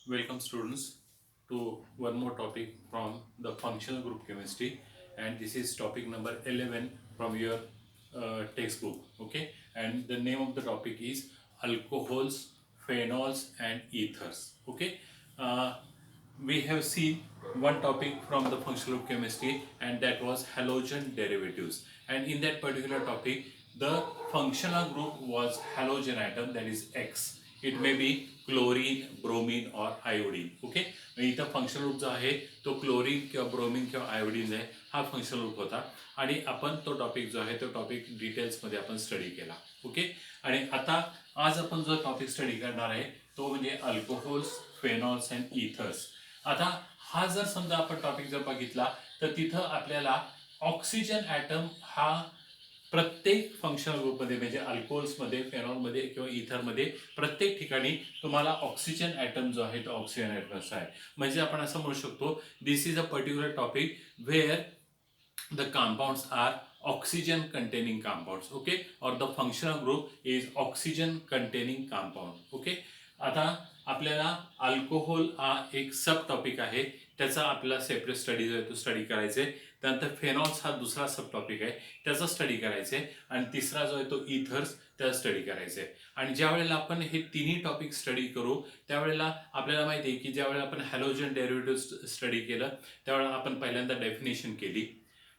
Welcome students to one more topic from the functional group chemistry, and this is topic number 11 from your textbook. Okay, and the name of the topic is alcohols, phenols and ethers. Okay, uh, we have seen one topic from the functional group chemistry, and that was halogen derivatives, and in that particular topic the functional group was halogen atom, that is X. It may be chlorine, bromine और iodine. Okay, इथं functional group जो आहे तो chlorine किंवा bromine किंवा iodine आहे, हा functional group होता. आणि आपण तो टॉपिक जो आहे तो टॉपिक डिटेल्समध्ये आपण स्टडी केला. ओके, आणि आता आज आपण जो टॉपिक स्टडी करणार आहे तो म्हणजे अल्कोहोल्स, फेनॉल्स अँड इथर्स. आता हा जर समजा आपण टॉपिक जर बघितला तर तिथं आपल्याला ऑक्सिजन ॲटम हा प्रत्येक फंक्शनल ग्रुपमध्ये म्हणजे अल्कोहोल्समध्ये, फेनॉलमध्ये किंवा इथरमध्ये प्रत्येक ठिकाणी तुम्हाला ऑक्सिजन ॲटम जो आहे तो ऑक्सिजन ॲटम आहे. म्हणजे आपण असं म्हणू शकतो, this is a particular topic where the compounds are oxygen containing compounds. Okay, or the functional group is oxygen containing compound. Okay, आता आपल्याला अल्कोहोल हा एक सब टॉपिक आहे, त्याचा आपल्याला सेपरेट स्टडी जो आहे तो स्टडी करायचा आहे. त्यानंतर फेनॉल्स हा दुसरा सब टॉपिक आहे, त्याचा स्टडी करायचा आहे. आणि तिसरा जो आहे तो इथर्स, त्याचा स्टडी करायचा आहे. आणि ज्या वेळेला आपण हे तिन्ही टॉपिक स्टडी करू त्यावेळेला आपल्याला माहिती आहे की ज्यावेळेला आपण हॅलोजन डेरिव्हेटिव्ह स्टडी केलं त्यावेळेला आपण पहिल्यांदा डेफिनेशन केली.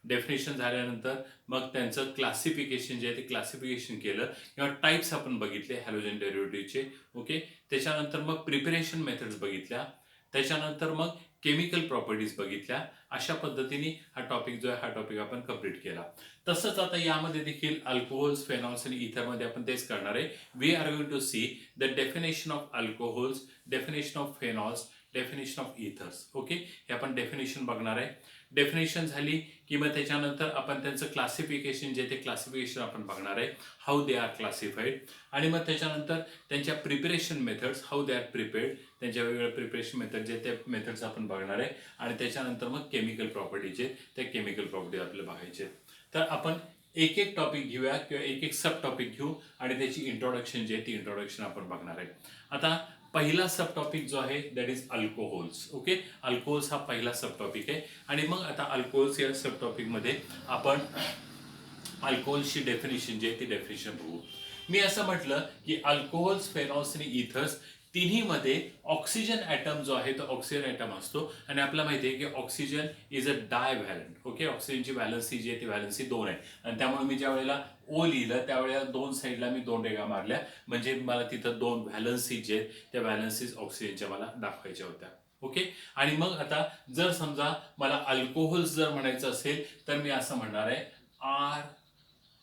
डेफिनेशन झाल्यानंतर मग त्यांचं क्लासिफिकेशन जे आहे ते क्लासिफिकेशन केलं किंवा टाईप्स आपण बघितले हॅलोजन डेरिव्हेटिव्हचे. ओके, त्याच्यानंतर मग प्रिपरेशन मेथड्स बघितल्या, त्याच्यानंतर मग केमिकल प्रॉपर्टीज बघितल्या. अशा पद्धतीने हा टॉपिक जो आहे हा टॉपिक आपण कंप्लीट केला. तसंच आता यामध्ये देखील अल्कोहोल्स, फेनॉल्स आणि इथरमध्ये आपण तेच करणार आहे. We are going to see the definition of alcohols, definition of phenols, definition of ethers. Okay, हे आपण डेफिनेशन बघणार आहे. डेफिनेशन झाली की मग त्याच्यानंतर आपण त्यांचं क्लासिफिकेशन जे ते क्लासिफिकेशन आपण बघणार आहे, हाऊ दे आर क्लासिफाईड. आणि मग त्याच्यानंतर त्यांच्या preparation methods, how they are prepared, त्यांच्या वेगवेगळ्या प्रिपरेशन मेथड जे ते मेथड्स आपण बघणार आहे. आणि त्याच्यानंतर मग केमिकल प्रॉपर्टीचे, त्या केमिकल प्रॉपर्टी आपल्याला बघायचे. तर आपण एक एक टॉपिक घेऊया किंवा एक एक सब टॉपिक घेऊ आणि त्याची इंट्रोडक्शन जे आहे ती इंट्रोडक्शन आपण बघणार आहे. आता पहिला सब टॉपिक जो आहे that is alcohols. Okay, alcohols हा पहिला सब टॉपिक आहे. आणि मग आता अल्कोहोल्स या सब टॉपिकमध्ये आपण अल्कोहोल्सची डेफिनेशन जी आहे ती डेफिनेशन बघू. मी असं म्हटलं की अल्कोहोल्स, फेनॉल्स आणि इथर्स तिन्हीमध्ये ऑक्सिजन ॲटम जो आहे तो ऑक्सिजन ॲटम असतो. आणि आपल्याला माहिती आहे की ऑक्सिजन इज अ डायव्हॅलंट. ओके, ऑक्सिजनची व्हॅलन्सी जी आहे ती व्हॅलन्सी 2 आहे. आणि त्यामुळे मी ज्या वेळेला ओ लिहिलं त्यावेळेला दोन साईडला मी 2 रेगा मारल्या, म्हणजे मला तिथं 2 व्हॅलन्सी जे आहेत त्या व्हॅलन्सीज ऑक्सिजनच्या मला दाखवायच्या होत्या. ओके, आणि मग आता जर समजा मला अल्कोहोल्स जर म्हणायचं असेल तर मी असं म्हणणार आहे आर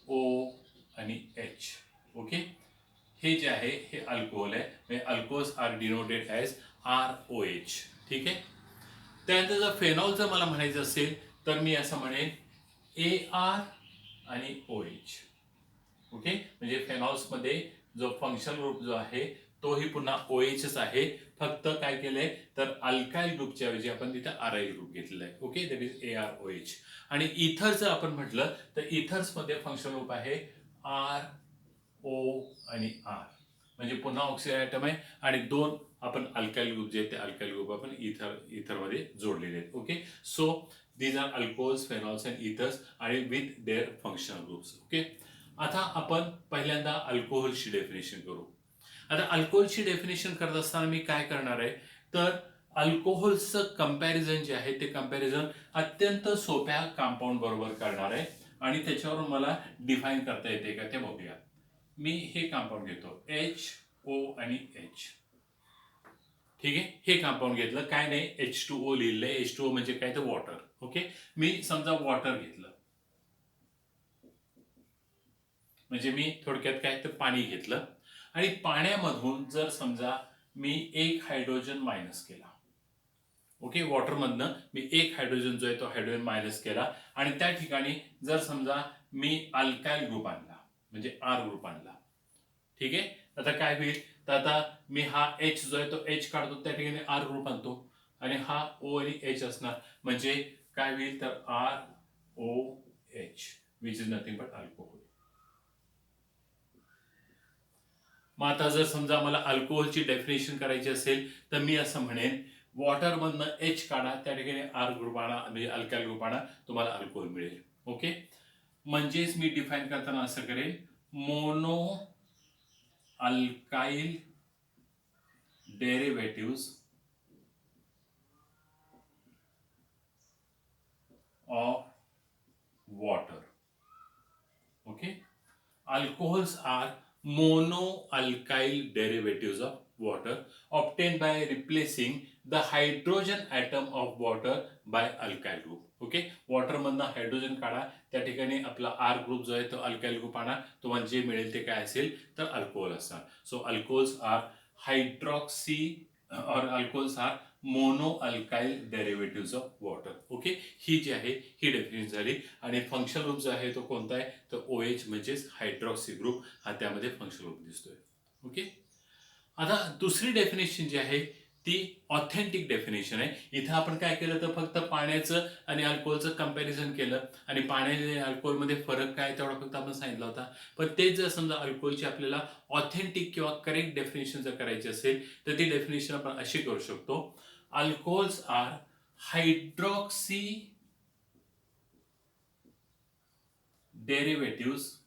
ओ आणि एच. ओके, हे जे आहे हे अल्कोहोल आहे, म्हणजे alcohols are denoted as ROH. ठीक आहे. त्यानंतर जर फेनॉल जर मला म्हणायचं असेल तर मी असं म्हणेन AR आणि OH. ओके, म्हणजे फेनॉल्समध्ये जो फंक्शनल ग्रुप जो आहे तोही पुन्हा OHच आहे, फक्त काय केलंय तर अल्काइल ग्रुपच्या ऐवजी आपण तिथे आराईल ग्रुप घेतलेला आहे. Okay, that is AROH. आणि इथर जर आपण म्हटलं तर इथर्समध्ये फंक्शनल ग्रुप आहे RO आणि R, म्हणजे पुन्हा ऑक्सिजन ॲटम आहे आणि 2 आपण अल्काइल ग्रुप जे आहेत ते अल्काइल ग्रुप आपण इथरमध्ये जोडलेले आहेत. Okay, so these are alcohols, phenols and ethers आणि with their functional groups. Okay, आता आपण पहिल्यांदा अल्कोहोलची डेफिनेशन करू. आता अल्कोहोलची डेफिनेशन करत असताना मी काय करणार आहे तर अल्कोहोल्सचं कंपॅरिझन जे आहे ते कंपॅरिझन अत्यंत सोप्या कंपाऊंड बरोबर करणार आहे आणि त्याच्यावरून मला डिफाईन करता येते का ते बघूया. मी हे कंपाऊंड घेतो HO आणि H. ठीक आहे, हे कंपाऊंड घेतलं, काय नाही H2O लिहिलंय. H2O म्हणजे काय तर वॉटर. ओके, मी समजा वॉटर घेतलं, म्हणजे मी थोडक्यात काय तर पाणी घेतलं आणि पाण्यामधून जर समजा मी एक हायड्रोजन मायनस केला. ओके, वॉटरमधनं मी एक हायड्रोजन जो आहे तो हायड्रोजन मायनस केला आणि त्या ठिकाणी जर समजा मी अल्काइल ग्रुप आणला म्हणजे R ग्रुप आणला. ठीक आहे, आता काय होईल तर आता मी हा H जो आहे तो H काढतो, त्या ठिकाणी R ग्रुप आणतो आणि हा O आणि H असणार, म्हणजे काय होईल तर ROH which is nothing but alcohol. मग आता जर समजा मला अल्कोहोलची डेफिनेशन करायची असेल तर मी असं म्हणेन, वॉटरमधनं एच काढा, त्या ठिकाणी आर ग्रुप आणा, म्हणजे अल्काइल ग्रुप आणा, तुम्हाला अल्कोहोल मिळेल. ओके, म्हणजेच मी डिफाईन करताना असं करेन, mono alkyl derivative of water. Okay, alcohols are monoalkyl derivatives of water obtained by replacing the hydrogen atom of water by alkyl group. Okay, water मधनं हायड्रोजन काढा, त्या ठिकाणी आपला आर ग्रुप जो आहे तो अल्काइल ग्रुप आणा, तुम्हाला जे मिळेल ते काय असेल तर अल्कोहोल असणार. So alcohols are hydroxy or alcohols are mono alkyl derivative of water. Okay, ही जी आहे ही डेफिनेशन झाली. आणि फंक्शनल ग्रुप जो आहे तो कोणता आहे तर OH म्हणजेच हायड्रॉक्सी ग्रुप हा त्यामध्ये फंक्शनल ग्रुप दिसतोय. ओके, आता दुसरी डेफिनेशन जी आहे ती ऑथेंटिक डेफिनेशन आहे. इथं आपण काय केलं तर फक्त पाण्याचं आणि अल्कोहोलचं कंपॅरिझन केलं, आणि पाण्याच्या आणि अल्कोहोलमध्ये फरक काय तेवढा फक्त आपण सांगितला होता. पण तेच जर समजा अल्कोहोलची आपल्याला ऑथेंटिक किंवा करेक्ट डेफिनेशन जर करायची असेल तर ती डेफिनेशन आपण अशी करू शकतो, alcohols are hydroxy derivatives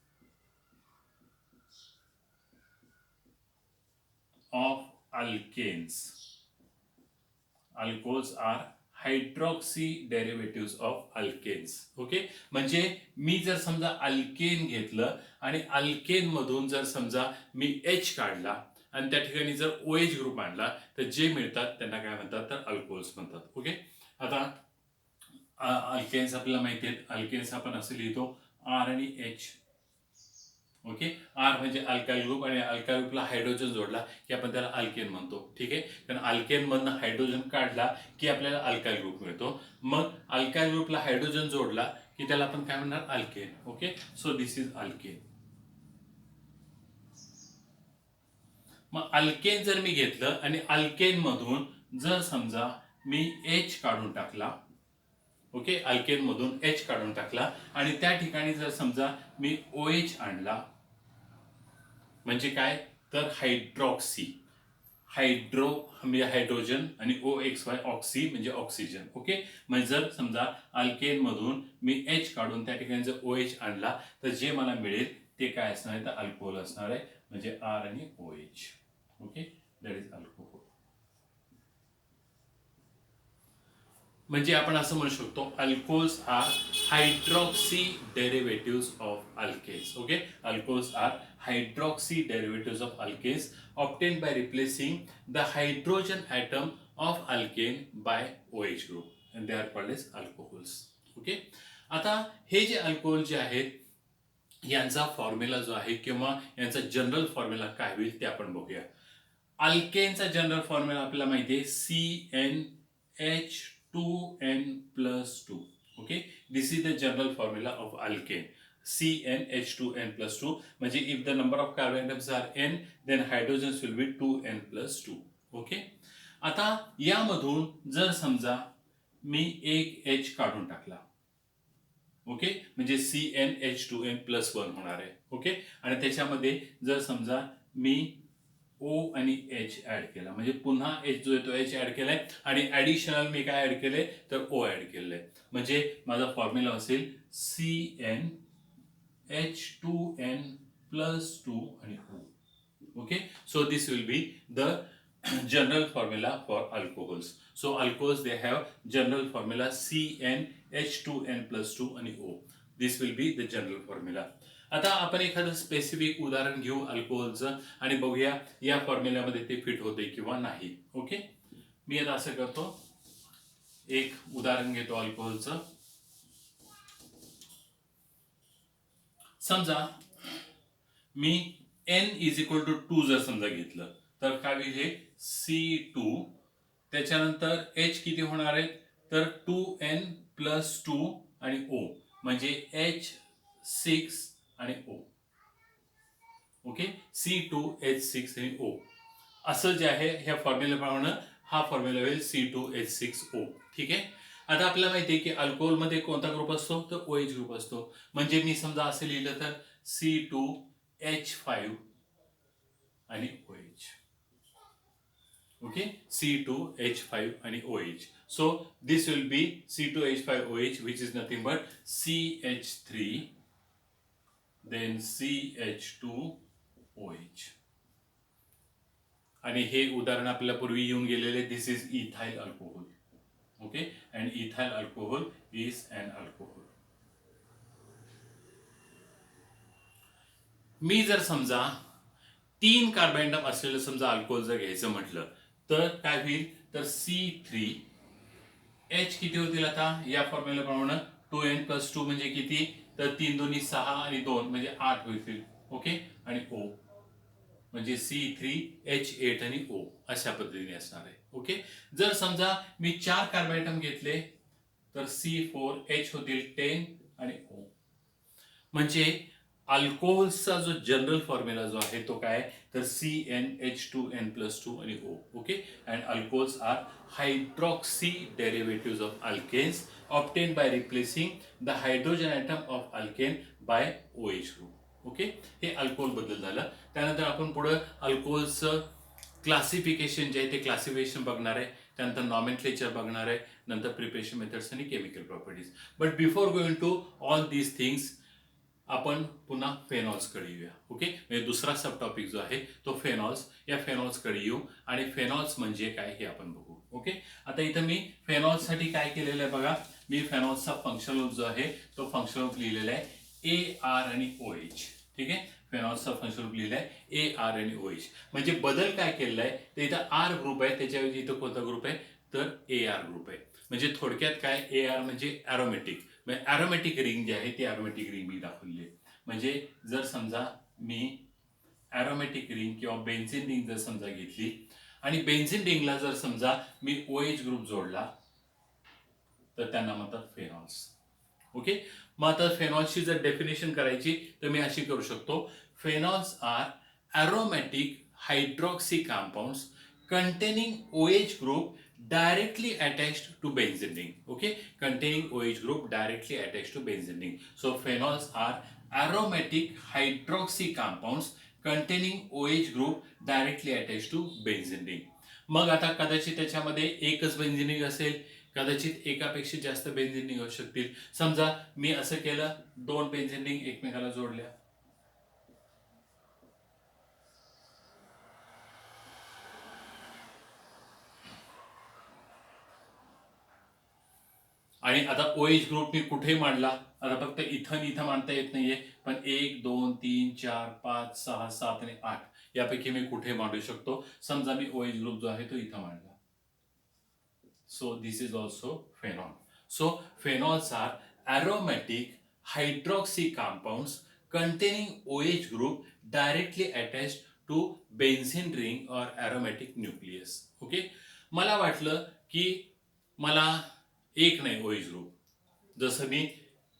of alkanes. Alcohols are hydroxy derivative of alkanes. Okay, म्हणजे मी जर समजा अल्केन घेतलं आणि अल्केन मधून जर समजा मी H काढला आणि त्या ठिकाणी जर OH ग्रुप आणला तर जे मिळतात त्यांना काय म्हणतात तर अल्कोहोल्स म्हणतात. ओके, आता अल्केन्स आपल्याला माहिती आहेत, अल्केन्स आपण असं लिहितो आर आणि H. ओके, आर म्हणजे अल्काइल ग्रुप, आणि अल्काइल ग्रुपला हायड्रोजन जोडला की आपण त्याला अल्केन म्हणतो. ठीक आहे, कारण अल्केन मधनं हायड्रोजन काढला की आपल्याला अल्काइल ग्रुप मिळतो. मग अल्काइल ग्रुपला हायड्रोजन जोडला की त्याला आपण काय म्हणणार alkane. Okay, so this is alkane. मग अल्केन जर मी घेतलं आणि अल्केन मधून जर समजा मी H काढून टाकला, ओके, अल्केन मधून H काढून टाकला आणि त्या ठिकाणी जर समजा मी OH आणला, म्हणजे काय तर हायड्रॉक्सी, हायड्रो म्हणजे हायड्रोजन आणि OXY ऑक्सी म्हणजे ऑक्सिजन. ओके, म्हणजे जर समजा अल्केन मधून मी H काढून त्या ठिकाणी जर OH आणला तर जे मला मिळेल ते काय असणार आहे तर अल्कोहोल असणार आहे, म्हणजे आर आणि OH. Okay, that is alcohol. म्हणजे आपण असं म्हणू शकतो, alcohols are hydroxy derivative of alkanes. Okay, alcohols are hydroxy derivative of alkanes obtained by replacing the hydrogen atom of alkane by OH group, and they are called as alcohols. Okay, आता हे जे alcohol जे आहेत यांचा formula जो आहे किंवा यांचा जनरल फॉर्म्युला काय होईल ते आपण बघूया. अल्केनचा जनरल फॉर्म्युला आपल्याला माहिती आहे, CnH2n+2. Okay, this is the general formula of alkane, CnH2n+2. म्हणजे if the number of carbon atoms are n, then hydrogens will be 2n+2. Okay, आता यामधून जर समजा मी एक H काढून टाकला, ओके, म्हणजे CnH2n+1 होणार आहे. ओके, आणि त्याच्यामध्ये जर समजा मी O आणि H ऍड केला, म्हणजे पुन्हा H जो आहे तो H ऍड केलाय आणि ऍडिशनल मी काय ऍड केले तर O ऍड केलंय, म्हणजे माझा फॉर्म्युला असेल CnH2n+2 आणि O. Okay, so this will be the general formula for alcohols. So alcohols they have general formula CnH2n+2 आणि O. This will be the general formula. आता आपण एखादं स्पेसिफिक उदाहरण घेऊ अल्कोहोलचं आणि बघूया या फॉर्म्युल्यामध्ये ते फिट होते किंवा नाही. ओके, मी आता असं करतो, एक उदाहरण घेतो अल्कोहोलचं. समजा मी N=2 जर समजा घेतलं तर काय होईल हे C2, त्याच्यानंतर H किती होणार आहे तर 2n+2 आणि O, म्हणजे H6 आणि O. ओके, C2H6 आणि O असं जे आहे ह्या फॉर्म्युल्याप्रमाणे हा फॉर्म्युला होईल C2H6O. ठीक आहे, आता आपल्याला माहिती आहे की अल्कोहोलमध्ये कोणता ग्रुप असतो तर OH ग्रुप असतो. म्हणजे मी समजा असं लिहिलं तर C2H5 आणि OH. Okay, C2H5 आणि OH. So this will be C2H5OH, which is nothing but CH3 then CH2OH. आणि हे उदाहरण आपल्याला पूर्वी येऊन गेलेले. This is ethyl alcohol. Okay, and ethyl alcohol is an alcohol. मी जर समजा 3 कार्बन ॲटम असलेलं समजा अल्कोहोल जर घ्यायचं म्हटलं तर काय होईल, तर C3H किती होतील आता या फॉर्म्युलाप्रमाणे 2n+2 म्हणजे किती, तर 3 दोन्ही 6 आणि 2 म्हणजे 8 होतील. ओके, आणि O म्हणजे C3H8 आणि O अशा पद्धतीने असणार आहे. ओके, जर समजा मी 4 कार्बन ॲटम घेतले तर C4H होतील 10 आणि O. म्हणजे अल्कोहोल्सचा जो जनरल फॉर्म्युला जो आहे तो काय, तर CnH2n+2 आणि O. Okay, and alcohols are hydroxy derivative of alkanes obtain by replacing the hydrogen atom of alkane by OH group. Okay, हे अल्कोहोल बद्दल झालं. त्यानंतर आपण पुढे अल्कोहोलचं क्लासिफिकेशन जे आहे ते क्लासिफिकेशन बघणार आहे. त्यानंतर नॉमेनक्लेचर बघणार आहे. नंतर प्रिपरेशन मेथड्स आणि chemical properties. But before going to all these things आपण पुन्हा फेनॉल्सकडे येऊया. ओके, म्हणजे दुसरा सब टॉपिक जो आहे तो फेनॉल्स. या फेनॉल्सकडे येऊ आणि फेनॉल्स म्हणजे काय हे आपण बघू. ओके, आता इथं मी फेनॉल्ससाठी काय केलेलं आहे बघा. मी फेनॉल्सचा फंक्शनल ग्रुप जो आहे तो फंक्शनल ग्रुप लिहिलेला आहे AR आणि OH. ठीक आहे, फेनॉल्सचा फंक्शनल ग्रुप लिहिला आहे AR आणि OH. म्हणजे बदल काय केलेला आहे, तर इथं R ग्रुप आहे, त्याच्याऐवजी इथं कोणता ग्रुप आहे, तर AR ग्रुप आहे. म्हणजे थोडक्यात काय, AR म्हणजे ॲरोमॅटिक. ॲरोमॅटिक रिंग जी आहे ती ॲरोमॅटिक रिंग मी दाखवली आहे. म्हणजे जर समजा मी ॲरोमॅटिक रिंग किंवा बेन्झिन रिंग जर समजा घेतली आणि बेन्झिन रिंगला जर समजा मी OH ग्रुप जोडला तर त्यांना म्हणतात फेनॉल्स. ओके, मग आता फेनॉल्सची जर डेफिनेशन करायची तर मी अशी करू शकतो. Phenols are aromatic hydroxy compounds containing OH group directly attached to benzene ring. Okay, containing OH group directly attached to benzene ring. So phenols are aromatic hydroxy compounds containing OH group directly attached to benzene ring. मग आता कदाचित त्याच्यामध्ये एकच benzene ring असेल, कदाचित एकापेक्षा जास्त benzene ring असू शकतील. समजा मी असं केलं, 2 बेन्झीन रिंग एकमेकाला जोडल्या आणि आता OH ग्रुप मी कुठे मांडला, आता फक्त इथं मांडता येत नाहीये, पण 1 2 3 4 5 6 7 आणि 8 यापैकी मी कुठे मांडू शकतो. समजा मी OH ग्रुप जो आहे तो इथं मांडला. So this is also phenol. So phenols are aromatic hydroxy compounds containing OH group directly attached to benzene ring or aromatic nucleus. Okay, मला वाटलं की मला एक नाही OH ग्रुप, जसं मी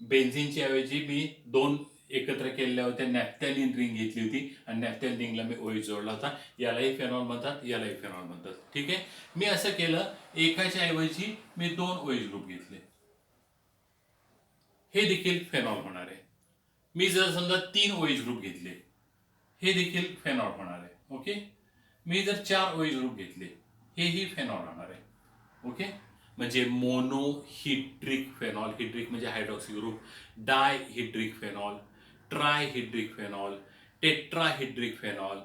बेन्झिनच्या ऐवजी मी 2 एकत्र केलेल्या होत्या, नॅफ्थॅलिन रिंग घेतली होती आणि नॅफ्थॅलिन रिंगला मी OH जोडला होता. यालाही फेनॉल म्हणतात, यालाही फेनॉल म्हणतात. ठीक आहे, मी असं केलं, एकाच्या ऐवजी मी 2 OH ग्रुप घेतले, हे देखील फेनॉल होणार आहे. मी जर समजा 3 OH ग्रुप घेतले, हे देखील फेनॉल होणार आहे. ओके, मी जर 4 OH ग्रुप घेतले, हेही फेनॉल होणार आहे. ओके, म्हणजे मोनोहिड्रिक फेनॉल, हिड्रिक म्हणजे hydroxy group, dihydric phenol, trihydric phenol, tetrahydric phenol,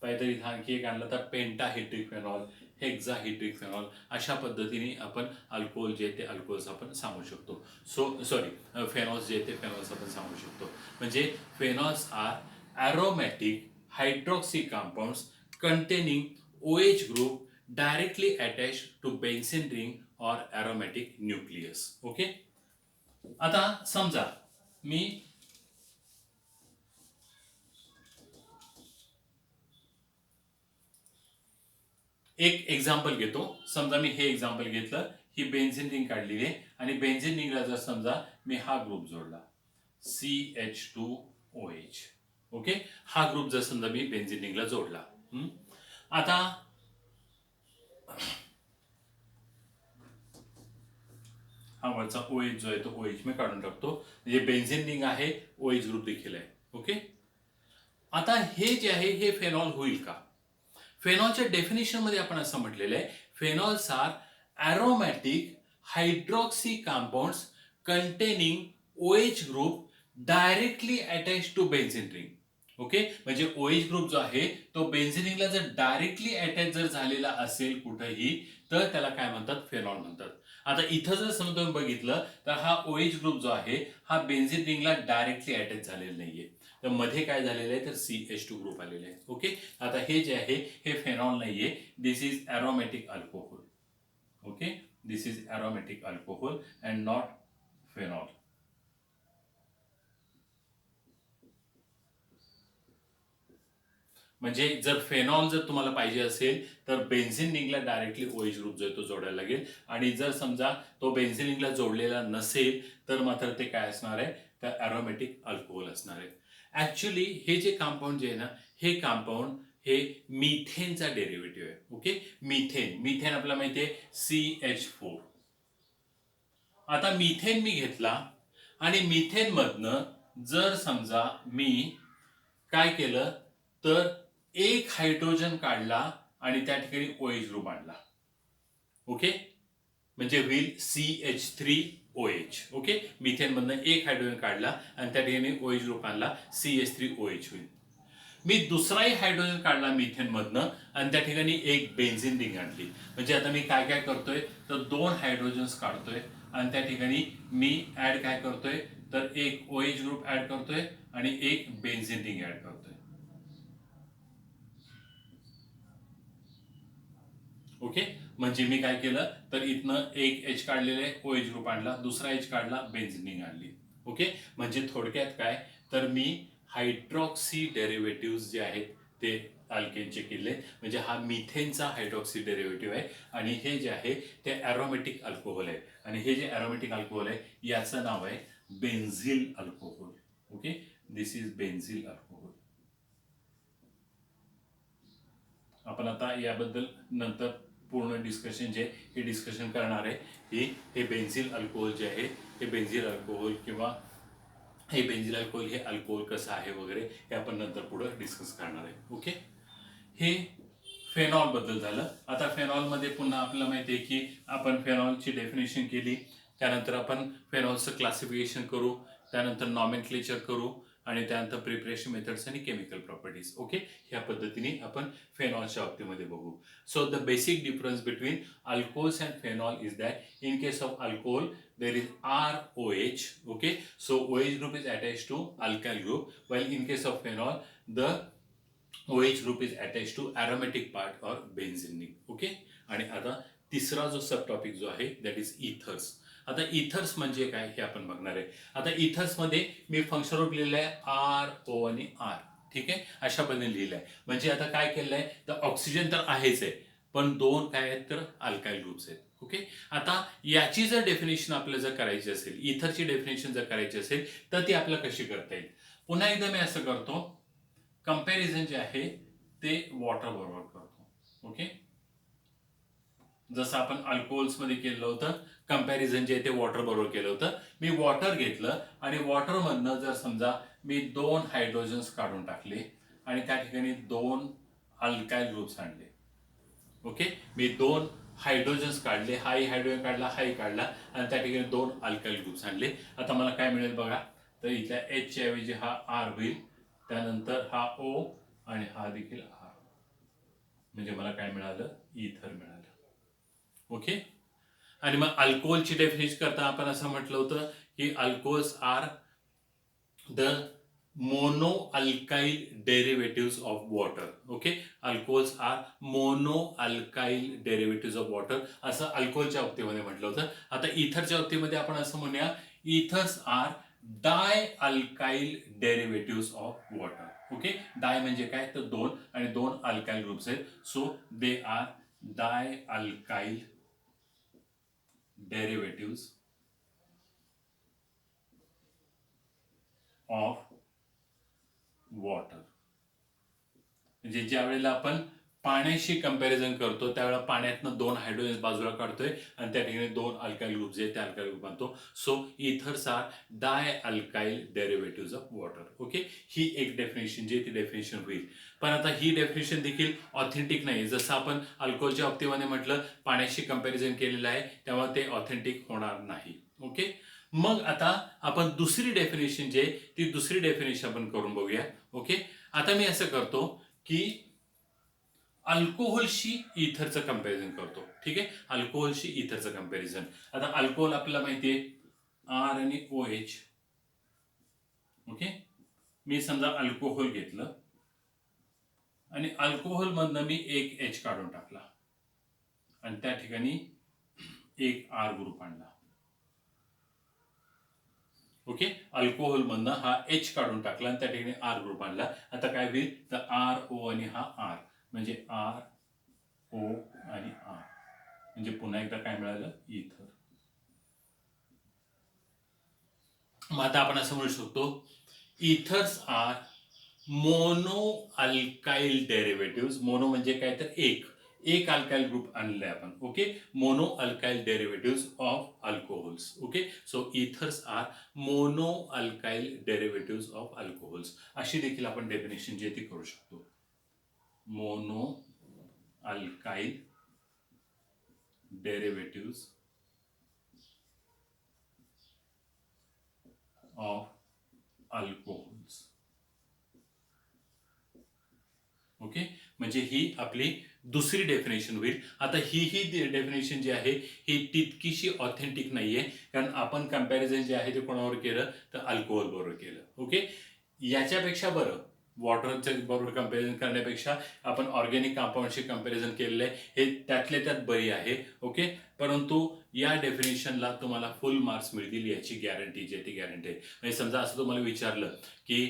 काहीतरी आणखी एक आणलं तर पेंटाहिड्रिक फेनॉल, हेक्झाहिड्रिक फेनॉल. अशा पद्धतीने आपण अल्कोहोल जे ते अल्कोहोल्स आपण सांगू शकतो. फेनॉल्स जे ते फेनॉल्स आपण सांगू शकतो. म्हणजे phenols are aromatic hydroxy compounds containing OH group directly attached to benzene ring or aromatic nucleus. Okay, आता समजा मी एक एक्झाम्पल घेतो. समजा मी हे एक्झाम्पल घेतलं, ही बेन्झिन रिंग काढलेली आहे आणि बेन्झिन रिंगला जर समजा मी हा ग्रुप जोडला CH2OH. ओके, हा ग्रुप जर समजा मी बेन्झिन रिंगला जोडला, आता हा वरचा OH जो आहे तो OH मी काढून टाकतो. म्हणजे बेन्झिन रिंग आहे, OH ग्रुप देखील आहे. ओके, आता हे जे आहे हे फेनॉल होईल का, फेनॉलच्या डेफिनेशन मध्ये आपण असं म्हटलेलं आहे, phenols are aromatic hydroxy compounds containing OH group directly attach to benzene ring. Okay, म्हणजे OH ग्रुप जो आहे तो बेन्झिन रिंगला जर डायरेक्टली अटॅच जर झालेला असेल कुठेही, तर त्याला काय म्हणतात, फेनॉल म्हणतात. आता इथं जर समजा तुम्ही बघितलं तर हा OH ग्रुप जो आहे हा बेन्झिन रिंगला डायरेक्टली अटॅच झालेला नाहीये, तर मध्ये काय झालेलं आहे तर CH2 ग्रुप आलेला आहे. ओके, आता हे जे आहे हे फेनॉल नाहीये, this is aromatic alcohol. Okay, this is aromatic alcohol and not phenol. म्हणजे जर फेनॉल जर तुम्हाला पाहिजे असेल तर बेन्झिन रिंगला डायरेक्टली OH ग्रुप जो आहे तो जोडायला लागेल, आणि जर समजा तो बेन्झिन रिंगला जोडलेला नसेल तर मात्र ते काय असणार आहे, तर अरोमॅटिक अल्कोहोल असणार आहे. ऍक्च्युली हे जे कंपाऊंड जे आहे ना, हे कंपाऊंड हे मिथेनचा डेरिव्हेटिव्ह आहे. ओके, मिथेन आपल्याला माहिती आहे CH4. आता मिथेन मी घेतला आणि मिथेन मधनं जर समजा मी काय केलं तर एक हायड्रोजन काढला आणि त्या ठिकाणी OH ग्रुप आणला. ओके, म्हणजे होईल CH3OH. ओके, मिथेन मधनं एक हायड्रोजन काढला आणि त्या ठिकाणी OH ग्रुप आणला, CH3OH होईल. मी दुसराही हायड्रोजन काढला मिथेन मधनं आणि त्या ठिकाणी एक बेन्झिन रिंग आणली. म्हणजे आता मी काय काय करतोय तर दोन हायड्रोजन्स काढतोय आणि त्या ठिकाणी मी ऍड काय करतोय तर एक OH ग्रुप ऍड करतोय आणि एक बेन्झिन रिंग ऍड करतोय. ओके, म्हणजे मी काय केलं तर इथनं एक H काढलेले OH ग्रुप आणला, दुसरा H काढला, बेन्झिन रिंग आणली. ओके, म्हणजे थोडक्यात काय तर मी हायड्रॉक्सी डेरिव्हेटिव्ह जे आहेत ते अल्केनचे केले. म्हणजे हा मिथेनचा हायड्रॉक्सी डेरिव्हेटिव्ह आहे आणि हे जे आहे ते अरोमॅटिक अल्कोहोल आहे, आणि हे जे अरोमॅटिक अल्कोहोल आहे याचं नाव आहे benzyl alcohol. Okay, this is benzyl alcohol. आपण आता याबद्दल नंतर पूर्ण डिस्कशन जे हे डिस्कशन करणार आहे की हे बेन्झिल अल्कोहोल जे आहे हे बेन्झिल अल्कोहोल किंवा हे बेन्झिल अल्कोहोल हे अल्कोहोल कसं आहे वगैरे हे आपण नंतर पुढे डिस्कस करणार आहे. ओके, हे फेनॉल बद्दल झालं. आता फेनॉलमध्ये पुन्हा आपल्याला माहिती आहे की आपण फेनॉलची डेफिनेशन केली, त्यानंतर आपण फेनॉलचं क्लासिफिकेशन करू, त्यानंतर नॉमेनक्लेचर करू आणि त्यानंतर प्रिपरेशन मेथड्स आणि केमिकल प्रॉपर्टीज. ओके, ह्या पद्धतीने आपण फेनॉलच्या बाबतीमध्ये बघू. So the basic difference between alcohols and phenol is that in case of alcohol there is ROH. Okay, so OH group is attached to alkyl group, while in case of phenol the OH group is attached to aromatic part or benzene. Okay, आणि आता तिसरा जो सब topic जो आहे that is ethers. आता ethers म्हणजे काय हे आपण बघणार आहे. आता इथर्स मध्ये मी फंक्शन ग्रुप लिहिलेला आहे RO आणि R. ठीक आहे, अशा पद्धतीने लिहिलं आहे. म्हणजे आता काय केलं आहे तर ऑक्सिजन तर आहेच आहे, पण दोन काय आहेत तर अल्काइल ग्रुप्स आहेत. ओके, आता याची जर डेफिनेशन आपल्याला जर करायची असेल, इथरची डेफिनेशन जर करायची असेल तर ती आपल्याला कशी करता येईल. पुन्हा एकदा मी असं करतो, कंपॅरिझन जे आहे ते वॉटर बरोबर करतो. ओके, जसं आपण अल्कोहोल्स मध्ये केलं होतं कंपॅरिझन जे आहे ते वॉटर बरोबर केलं होतं. मी वॉटर घेतलं आणि वॉटर मधनं जर समजा मी दोन हायड्रोजन्स काढून टाकले आणि त्या ठिकाणी दोन अल्काइल ग्रुप्स आणले. ओके, मी दोन हायड्रोजन्स काढले, हाही हायड्रोजन काढला, हाही काढला आणि त्या ठिकाणी दोन अल्काइल ग्रुप्स आणले. आता मला काय मिळेल बघा, तर इथल्या H च्या ऐवजी हा R होईल, त्यानंतर हा O आणि हा देखील R. म्हणजे मला काय मिळालं, इथर मिळालं. ओके, आणि मग अल्कोहोलची डेफिनेशन करता आपण असं म्हटलं होतं की alcohols are the mono alkyl derivative of water. Okay, alcohols are mono alkyl derivative of water असं अल्कोहोलच्या बाबतीमध्ये म्हटलं होतं. आता इथरच्या बाबतीमध्ये आपण असं म्हणूया, ethers are di alkyl derivative of water. Okay, di म्हणजे काय तर दोन, आणि दोन अल्काइल ग्रुप्स आहेत, so they are di alkyl derivatives of water. म्हणजे ज्या वेळेला आपण पाण्याशी कंपॅरिझन करतो त्यावेळेला पाण्यातनं 2 हायड्रोजन बाजूला काढतोय आणि त्या ठिकाणी 2 अल्काइल ग्रुप जे ते अल्काइल ग्रुप बनतो. So ethers are di alkyl derivative of water. Okay, ही एक डेफिनेशन जी आहे ती डेफिनेशन होईल. पण आता ही डेफिनेशन देखील ऑथेंटिक नाही. जसं आपण अल्कोहोलच्या बाबतीमध्ये म्हटलं पाण्याशी कंपॅरिझन केलेलं आहे तेव्हा ते ऑथेंटिक होणार नाही. ओके, मग आता आपण दुसरी डेफिनेशन जी आहे ती दुसरी डेफिनेशन आपण करून बघूया. ओके, आता मी असं करतो की अल्कोहोलशी इथरचं कंपॅरिझन करतो. ठीक आहे, अल्कोहोलशी इथरचं कंपॅरिझन. आता अल्कोहोल आपल्याला माहिती आहे आर आणि ओ एच. ओके, मी समजा अल्कोहोल घेतलं आणि अल्कोहोल मधनं मी एक एच काढून टाकला आणि त्या ठिकाणी एक आर ग्रुप आणला. ओके, अल्कोहोल मधनं हा एच काढून टाकला आणि त्या ठिकाणी आर ग्रुप आणला. आता काय होईल तर आर ओ आणि हा आर म्हणजे आर ओ आणि आर म्हणजे पुन्हा एकदा काय मिळालं इथर. मग आता आपण असं म्हणू शकतो ethers are mono alkyl derivative. Mono म्हणजे काय तर एक अल्काइल ग्रुप आणले आपण. Okay, mono alkyl derivative of alcohols. Okay, so ethers are mono alkyl derivative of alcohols. अशी देखील आपण डेफिनेशन जे ती करू शकतो. Mono alkyl derivative of alcohols. Okay, म्हणजे ही आपली दुसरी डेफिनेशन होईल. आता ही डेफिनेशन जी आहे ही तितकीशी ऑथेंटिक नाहीये कारण आपण कंपॅरिझन जे आहे ते कोणावर केलं तर अल्कोहोल बरोबर केलं. ओके, याच्यापेक्षा बरं वॉटरच्या बरोबर कंपॅरिझन करण्यापेक्षा आपण ऑर्गॅनिक कंपाऊंडशी कंपॅरिझन केलेलं आहे हे त्यातल्या त्यात बरी आहे. ओके, परंतु या डेफिनेशनला तुम्हाला फुल मार्क्स मिळतील याची गॅरंटी जी आहे ती गॅरंटी आहे. म्हणजे समजा असं तुम्हाला विचारलं की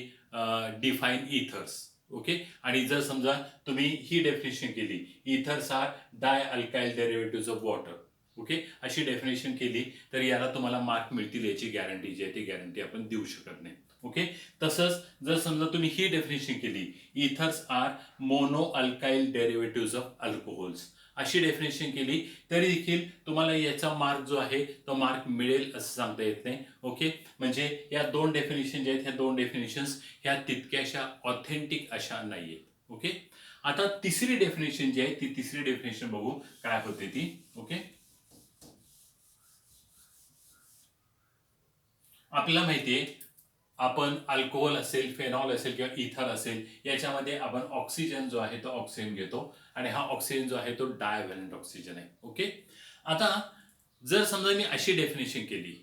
डिफाईन इथर्स. ओके, आणि जर समजा तुम्ही ही डेफिनेशन केली ethers are di alkyl derivative of water. Okay, अशी डेफिनेशन केली तर याला तुम्हाला मार्क मिळतील याची गॅरंटी जी आहे ती गॅरंटी आपण देऊ शकत नाही. ओके, तसंच जर समजा तुम्ही ही डेफिनेशन केली ethers are mono alkyl derivative of alcohols अशी डेफिनेशन केली तरी देखील तुम्हाला याचा मार्क जो आहे तो मार्क मिळेल असं सांगता येत नाही. ओके, म्हणजे या दोन डेफिनेशन जे आहेत ह्या दोन डेफिनेशन्स ह्या तितक्याशा ऑथेंटिक अशा नाहीयेत. ओके, आता तिसरी डेफिनेशन जी आहे ती तिसरी डेफिनेशन बघू काय होते ती. ओके, आपल्याला माहितीये आपण अल्कोहोल असेल फेनॉल असेल किंवा इथर असेल याच्यामध्ये आपण ऑक्सिजन जो आहे तो ऑक्सिजन घेतो आणि हा ऑक्सिजन जो आहे तो डायव्हॅलंट ऑक्सिजन आहे. ओके, आता जर समजा मी अशी डेफिनेशन केली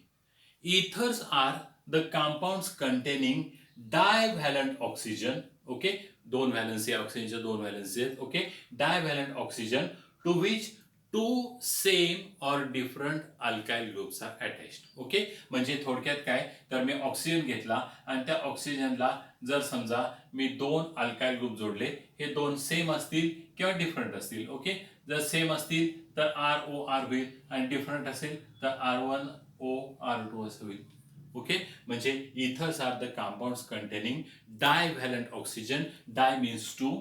ethers are the compounds containing divalent oxygen. Okay, दोन व्हॅलन्सी ऑक्सिजनच्या दोन व्हॅलन्सी आहेत. Okay, divalent oxygen to which two same or different alkyl groups are attached. Okay, म्हणजे थोडक्यात काय तर मी ऑक्सिजन घेतला आणि त्या ऑक्सिजनला जर समजा मी दोन अल्काइल ग्रुप जोडले हे दोन सेम असतील किंवा डिफरंट असतील. ओके, जर सेम असतील तर आर ओ आर होईल आणि डिफरंट असेल तर R1 O R2 असं होईल. ओके, म्हणजे ethers are the compounds containing divalent oxygen. Di means two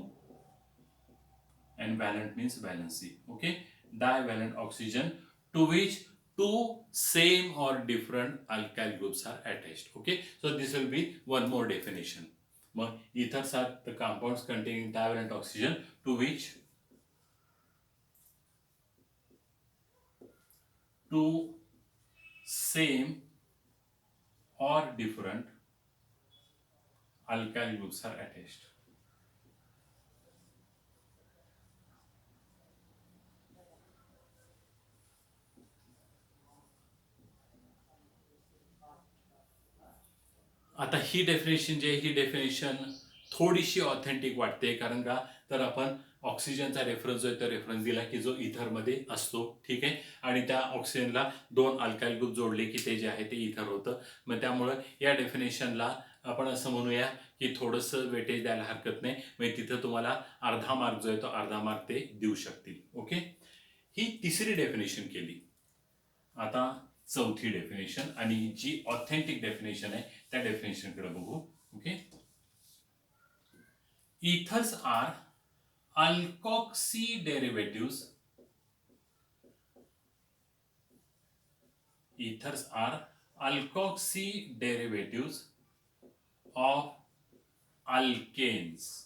and valent means valency. Okay, divalent oxygen to which two same or different alkyl groups are attached. Okay, so this will be one more definition. Ethers are the compounds containing divalent oxygen to which two same or different alkyl groups are attached. आता ही definition जी आहे ही definition थोडीशी authentic वाटते कारण का तर आपण ऑक्सिजनचा रेफरन्स जो आहे तो रेफरन्स दिला की जो इथरमध्ये असतो. ठीक आहे, आणि त्या ऑक्सिजनला दोन अल्काइल ग्रुप जोडले की ते जे आहे ते इथर होतं. मग त्यामुळं या डेफिनेशनला आपण असं म्हणूया की थोडंसं वेटेज द्यायला हरकत नाही. म्हणजे तिथं तुम्हाला अर्धा मार्क जो आहे तो अर्धा मार्क ते देऊ शकतील. ओके, ही तिसरी डेफिनेशन केली. आता चौथी डेफिनेशन आणि जी ऑथेंटिक डेफिनेशन आहे त्या डेफिनेशनकडे बघू. Okay, ethers are alkoxy derivatives, ethers are alkoxy derivatives of alkanes.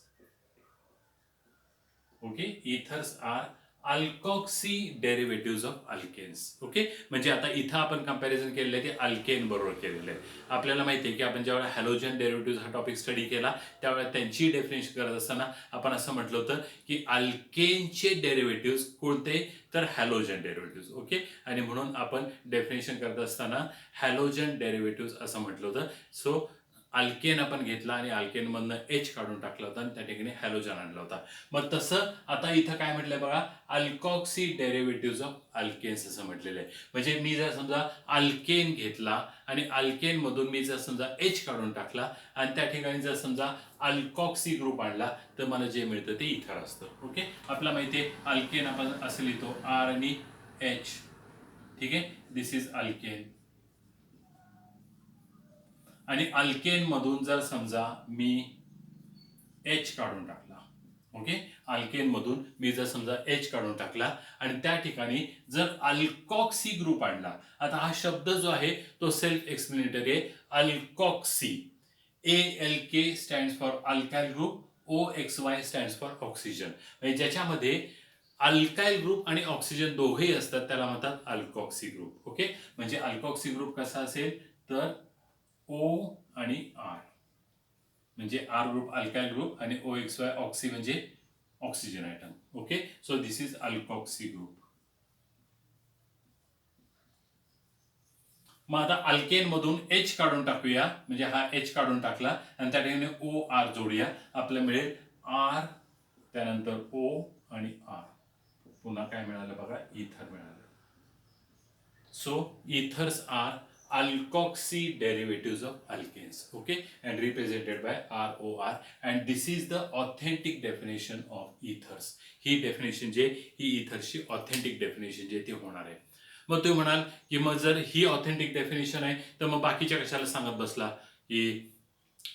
Okay, ethers are alkoxy derivative of alkanes. Okay, म्हणजे आता इथं आपण कंपॅरिझन केलेलं आहे ते अल्केन बरोबर केलेलं आहे. आपल्याला माहिती आहे की आपण ज्यावेळेला हॅलोजन डेरिव्हेटिव्ह हा टॉपिक स्टडी केला त्यावेळेला त्यांची डेफिनेशन करत असताना आपण असं म्हटलं होतं की अल्केनचे डेरिव्हेटिव्ह कोणते, तर हॅलोजन डेरिव्हेटिव्ह. ओके, आणि म्हणून आपण डेफिनेशन करत असताना हॅलोजन डेरिव्हेटिव्ह असं म्हटलं होतं. सो अल्केन आपण घेतला आणि अल्केन मधनं एच काढून टाकला होता आणि त्या ठिकाणी हॅलोजन आणला होता. मग तसं आता इथं काय म्हटलंय बघा, अल्कॉक्सी डेरिव्हेटिव्ह ऑफ अल्केन्स असं म्हटलेलं आहे. म्हणजे मी जर समजा अल्केन घेतला आणि अल्केन मधून मी जर समजा एच काढून टाकला आणि त्या ठिकाणी जर समजा अल्कॉक्सी ग्रुप आणला तर मला जे मिळतं ते इथर असतं. ओके, आपल्याला माहिती आहे अल्केन आपण असं लिहितो आर आणि एच. ठीक आहे, दिस इज अल्केन. आणि अल्केन मधून जर समजा मी एच काढून टाकला. ओके, अल्केन मधून मी जर समजा एच काढून टाकला आणि त्या ठिकाणी जर अल्कॉक्सी ग्रुप आणला. आता हा शब्द जो आहे तो सेल्फ एक्सप्लेनेटरी आहे. अल्कॉक्सी, ALK stands for alkyl group, OXY stands for oxygen. म्हणजे ज्याच्यामध्ये अल्काइल ग्रुप आणि ऑक्सिजन दोघेही असतात त्याला म्हणतात अल्कॉक्सी ग्रुप. ओके, म्हणजे अल्कॉक्सी ग्रुप कसा असेल तर O आणि R, म्हणजे आर ग्रुप अल्काइल ग्रुप आणि OXY ऑक्सी म्हणजे oxygen atom. Okay, so this is alkoxy group. मग आता अल्केन मधून एच काढून टाकूया, म्हणजे हा एच काढून टाकला आणि त्या ठिकाणी OR जोडूया. आपल्याला मिळेल आर, त्यानंतर O आणि R. पुन्हा काय मिळालं बघा, इथर मिळालं. So ethers are alkoxy derivatives of alkanes. Okay, and represented by ROR, and this is the authentic definition of ethers. He definition जे ही इथर्सची ऑथेंटिक डेफिनेशन जे ती होणार आहे. मग तुम्ही म्हणाल की मग जर ही ऑथेंटिक डेफिनेशन आहे तर मग बाकीच्या कशाला सांगत बसला की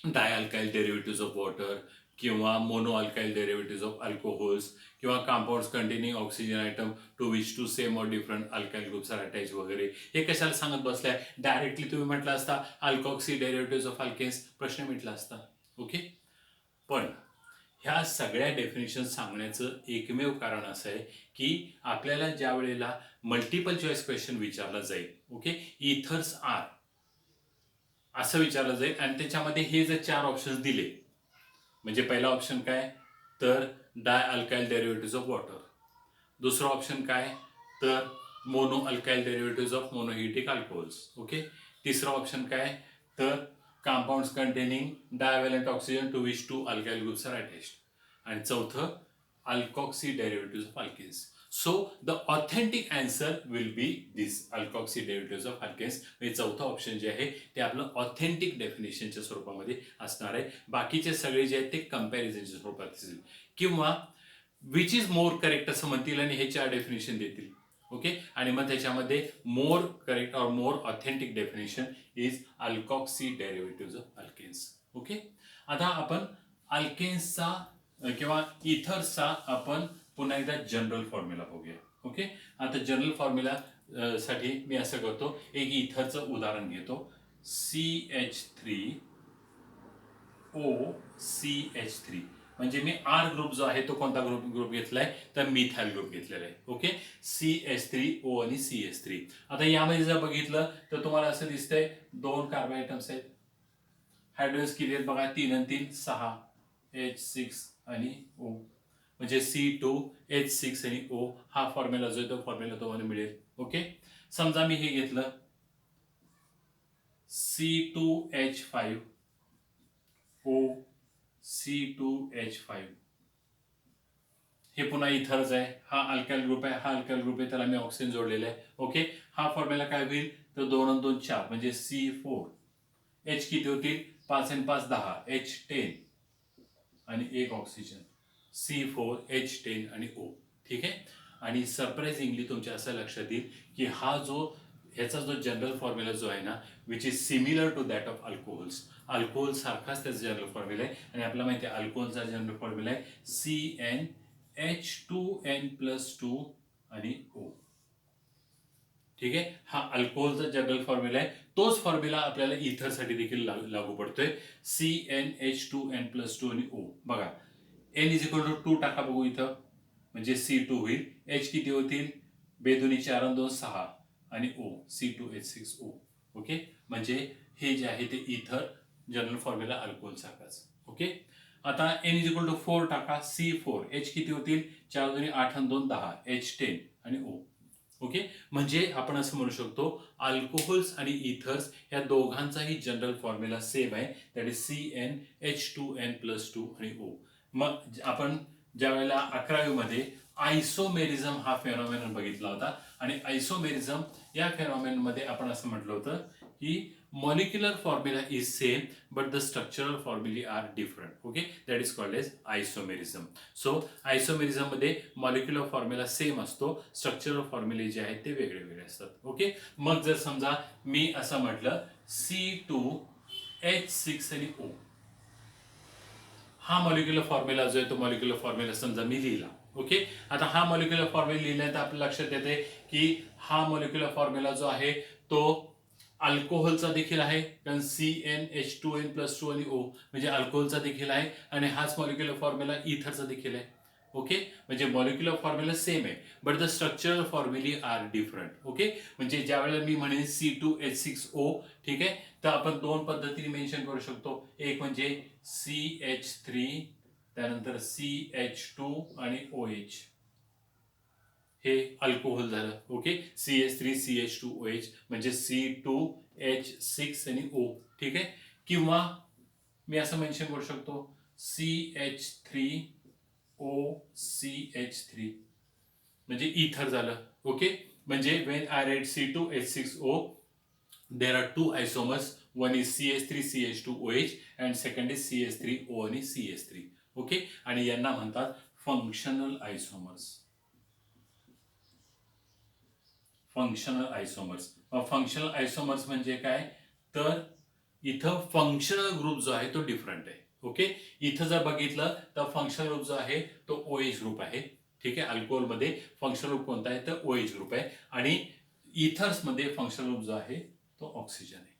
डायअल्काइल डेरिव्हेटिव्ह ऑफ वॉटर किंवा mono alkyl derivative of alcohols किंवा compounds containing oxygen atom to which two same or different alkyl groups are attach वगैरे हे कशाला सांगत बसलाय. डायरेक्टली तुम्ही म्हटलं असता अल्कॉक्सी डेरिव्हेटिव्ह ऑफ अल्केन्स, प्रश्न मिटला असता. ओके, पण ह्या सगळ्या डेफिनेशन सांगण्याचं एकमेव कारण असं आहे की आपल्याला ज्या वेळेला मल्टिपल चॉईस क्वेश्चन विचारला जाईल, ओके, इथर्स आर असं विचारलं जाईल आणि त्याच्यामध्ये हे जर 4 ऑप्शन्स दिले, म्हणजे पहिला ऑप्शन काय तर di alkyl derivative of water, दुसरा ऑप्शन काय तर mono alkyl derivative of monohydric alcohols. Okay, तिसरा ऑप्शन काय तर compounds containing divalent oxygen to which two alkyl groups are attached, आणि चौथं alkoxy derivative of alkanes. So the authentic answer will be this alkoxy derivative of alkanes. म्हणजे चौथं option जे आहे ते आपलं ऑथेंटिक डेफिनेशनच्या स्वरूपामध्ये असणार आहे. बाकीचे सगळे जे आहेत ते कंपॅरिझनच्या स्वरूपात असतील किंवा विच इज मोर करेक्ट असं म्हणतील आणि हे 4 डेफिनेशन देतील. ओके, आणि मग त्याच्यामध्ये more correct or more authentic definition is alkoxy derivative of alkanes. Okay, आता आपण अल्केन्सचा किंवा इथर्सचा आपण पुन्हा एकदा जनरल फॉर्म्युला बघूया. ओके, आता जनरल फॉर्म्युला साठी मी असं करतो, एक इथरचं उदाहरण घेतो. CH3OCH3, म्हणजे मी आर ग्रुप जो आहे तो कोणता ग्रुप घेतलाय तर मिथाइल ग्रुप घेतलेला आहे. ओके, CH3O आणि CH3. आता यामध्ये जर बघितलं तर तुम्हाला असं दिसतंय 2 कार्बन आयटम्स आहेत. हायड्रोजन्स किती आहेत बघा, 3 आणि 3 6, H6 आणि O, म्हणजे C2H6 आणि O. हा फॉर्म्युला जो आहे तो फॉर्म्युला तुम्हाला मिळेल. ओके, समजा मी हे घेतलं C2H5O, C2H5, हे पुन्हा इथरच आहे. हा अल्काइल ग्रुप आहे, हा अल्काइल ग्रुप आहे, त्याला मी ऑक्सिजन जोडलेला आहे. ओके, हा फॉर्म्युला काय होईल तर 2 आणि 2 4, म्हणजे C4. H किती होतील 5 आणि 5 10, H10 आणि एक ऑक्सिजन C4H10 आणि O. ठीक आहे, आणि सरप्राइझिंगली तुमच्या असं लक्षात येईल की हा जो ह्याचा जो जनरल फॉर्म्युला जो आहे ना which is similar to that of alcohols, alcohol सारखाच त्याचा जनरल फॉर्म्युला आहे. आणि आपल्याला माहिती आहे अल्कोहोलचा जनरल फॉर्म्युला आहे CnH2. H2N+2 आणि O. ठीक आहे, हा अल्कोहोलचा जनरल फॉर्म्युला आहे. तोच फॉर्म्युला आपल्याला इथरसाठी देखील लागू पडतोय. CnH2n+2 आणि O. बघा, N इज इक्वल टू 2 टाका बघू इथं, म्हणजे C2 होईल. H किती होतील? 2 4 आणि 2 6 आणि O C2H6O. ओके, म्हणजे हे जे आहे ते इथर जनरल फॉर्म्युला अल्कोहोल सारखाच. ओके, आता N इज इक्वल टू 4 टाका, C4. H किती होतील? 4 2 8 आणि 2 10 H10 आणि O. ओके, म्हणजे आपण असं म्हणू शकतो अल्कोहोल्स आणि इथर्स या दोघांचाही जनरल फॉर्म्युला सेम आहे, दॅट इज CnH2n+2 आणि O. मग आपण ज्या वेळेला 11वी मध्ये आयसोमेरिझम हा फेनॉमेनन बघितला होता, आणि आयसोमेरिझम या फेनॉमेनन मध्ये आपण असं म्हटलं होतं की molecular formula is same but the structural formulae are different. Okay, that is called as isomerism. So isomerism मध्ये molecular formula same असतो, structural formulae जे आहेत ते वेगळे वेगळे असतात. ओके, मग जर समजा मी असं म्हटलं C2H6 आणि O, हा मॉलिक्युलर फॉर्म्युला जो आहे तो मॉलिक्युलर फॉर्म्युला समजा मी लिहिला. ओके, आता हा मॉलिक्युलर फॉर्म्युला लिहिल्यानंतर आपल्या लक्षात येते की हा मॉलिक्युलर फॉर्म्युला जो आहे तो अल्कोहोलचा देखील आहे, कारण CnH2n+2 आणि O म्हणजे अल्कोहोलचा देखील आहे, आणि हाच मॉलिक्युलर फॉर्म्युला इथरचा देखील आहे. ओके, म्हणजे मॉलिक्युलर फॉर्म्युला सेम आहे but the structural formulae are different. Okay, म्हणजे ज्या वेळेला मी म्हणेन C2H6O, ठीक आहे, तर आपण दोन पद्धतीने मेन्शन करू शकतो. एक म्हणजे CH3, त्यानंतर CH2 आणि OH, हे अल्कोहोल झालं. ओके, CH3 CH2 OH म्हणजे C2H6 आणि O. ठीक आहे, किंवा मी असं मेन्शन करू शकतो CH3OCH3 म्हणजे इथर झालं. ओके, म्हणजे when I write C2H6O there are two isomers, one is CH3CH2OH and second is CH3O आणि CH3. ओके, आणि यांना म्हणतात फंक्शनल आयसोमर्स. फंक्शनल आयसोमर्स. फंक्शनल आयसोमर्स म्हणजे काय, तर इथं फंक्शनल ग्रुप जो आहे तो डिफरंट आहे. ओके, इथं जर बघितलं तर फंक्शनल ग्रुप जो आहे तो OH ग्रुप आहे. ठीक आहे, अल्कोहोल मध्ये फंक्शनल ग्रुप कोणता आहे तर OH ग्रुप आहे, आणि इथर्स मध्ये फंक्शनल ग्रुप जो आहे तो ऑक्सिजन आहे.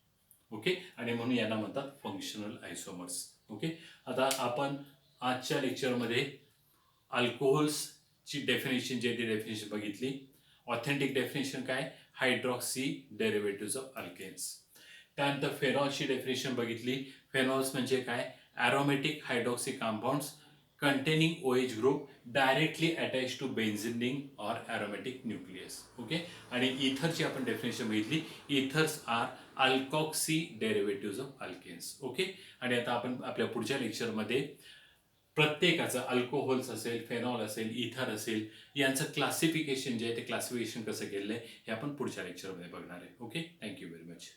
ओके, आणि म्हणून यांना म्हणतात फंक्शनल आयसोमर्स. ओके, आता आपण आजच्या लेक्चरमध्ये अल्कोहोल्सची डेफिनेशन जे डेफिनेशन बघितली. ऑथेंटिक डेफिनेशन काय, हायड्रॉक्सी डेरिव्हेटिव्ह ऑफ अल्केन्स. त्यानंतर फेनॉलची डेफिनेशन बघितली. फेनॉल्स म्हणजे काय, aromatic hydroxy compounds containing OH group directly attached to benzene ring or aromatic nucleus. Okay, आणि इथरची आपण डेफिनेशन बघितली. Ethers are alkoxy derivative of alkanes. Okay, आणि आता आपण आपल्या पुढच्या लेक्चरमध्ये प्रत्येकाचं अल्कोहोल्स असेल, फेनॉल असेल, इथर असेल, यांचं क्लासिफिकेशन जे आहे ते क्लासिफिकेशन कसं केलं आहे हे आपण पुढच्या लेक्चरमध्ये बघणार आहे. Okay, thank you very much.